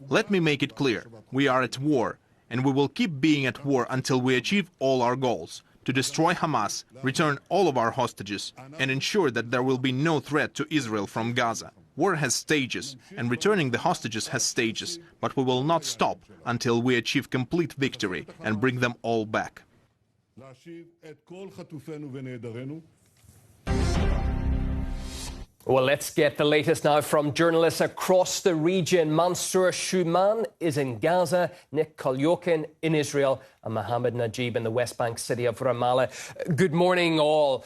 Let me make it clear. We are at war, and we will keep being at war until we achieve all our goals: to destroy Hamas, return all of our hostages, and ensure that there will be no threat to Israel from Gaza. War has stages, and returning the hostages has stages, but we will not stop until we achieve complete victory and bring them all back. Well, let's get the latest now from journalists across the region. Mansour Shuman is in Gaza, Nick Kolyokin in Israel, and Mohammed Najib in the West Bank city of Ramallah. Good morning, all.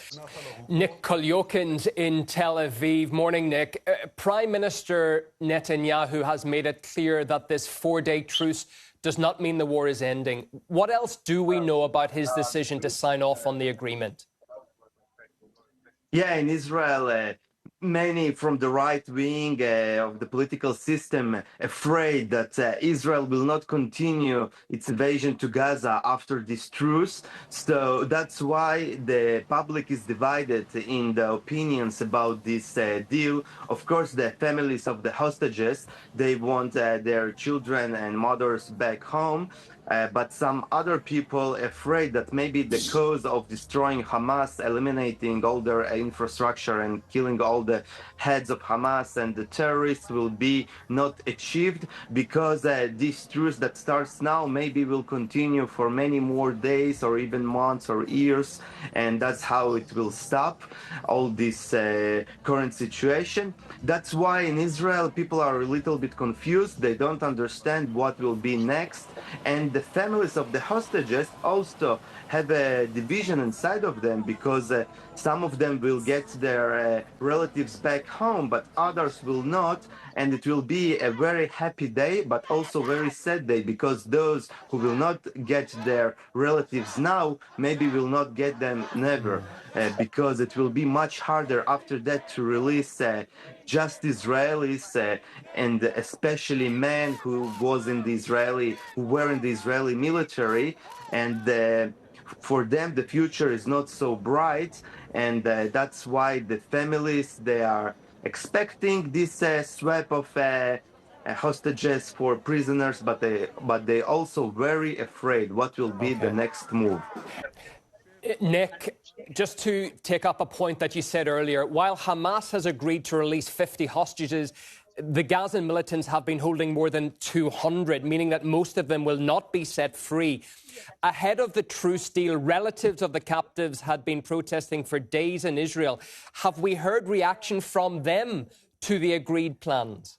Nick Kolyokin's in Tel Aviv. Morning, Nick. Prime Minister Netanyahu has made it clear that this four-day truce does not mean the war is ending. What else do we know about his decision to sign off on the agreement? Yeah, in Israel, many from the right wing of the political system afraid that Israel will not continue its invasion to Gaza after this truce. So that's why the public is divided in the opinions about this deal. Of course, the families of the hostages, they want their children and mothers back home. But some other people afraid that maybe the cause of destroying Hamas, eliminating all their infrastructure and killing all the heads of Hamas and the terrorists will be not achieved, because this truce that starts now maybe will continue for many more days or even months or years, and that's how it will stop all this current situation. That's why in Israel people are a little bit confused. They don't understand what will be next, and the families of the hostages also have a division inside of them, because some of them will get their relatives back home, but others will not, and it will be a very happy day, but also very sad day, because those who will not get their relatives now maybe will not get them never, because it will be much harder after that to release just Israelis, and especially men who were in the Israeli military, and for them the future is not so bright, and that's why the families, they are expecting this swap of hostages for prisoners, but they also very afraid what will be the next move. Nick, just to take up a point that you said earlier, while Hamas has agreed to release 50 hostages, the Gazan militants have been holding more than 200, meaning that most of them will not be set free. Ahead of the truce deal, relatives of the captives had been protesting for days in Israel. Have we heard reaction from them to the agreed plans?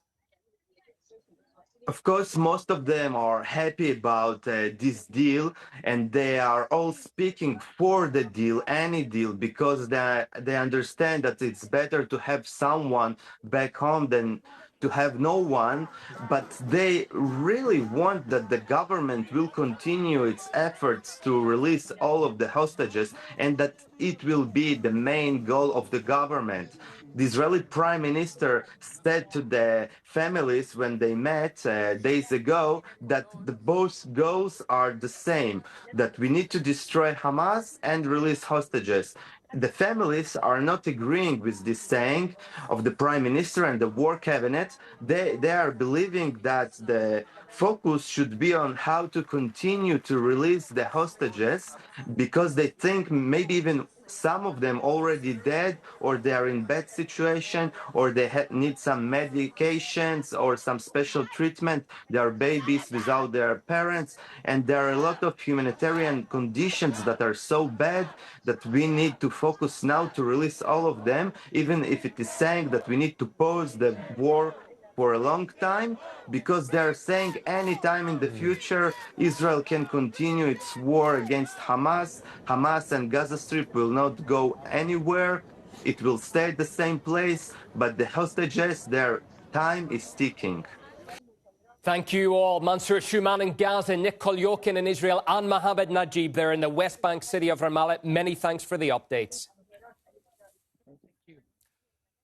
Of course, most of them are happy about this deal, and they are all speaking for the deal, any deal, because they understand that it's better to have someone back home than to have no one. But they really want that the government will continue its efforts to release all of the hostages, and that it will be the main goal of the government. The Israeli Prime Minister said to the families when they met days ago that both goals are the same, that we need to destroy Hamas and release hostages. The families are not agreeing with this saying of the Prime Minister and the War Cabinet. They are believing that the focus should be on how to continue to release the hostages, because they think maybe even some of them already dead, or they are in bad situation, or they need some medications or some special treatment. They are babies without their parents, and there are a lot of humanitarian conditions that are so bad that we need to focus now to release all of them, even if it is saying that we need to pause the war for a long time, because they're saying any time in the future Israel can continue its war against Hamas. Hamas and Gaza Strip will not go anywhere. It will stay at the same place, but the hostages, their time is ticking. Thank you all. Mansour Shuman in Gaza, Nick Kolyokin in Israel, and Mohammed Najib there in the West Bank city of Ramallah. Many thanks for the updates.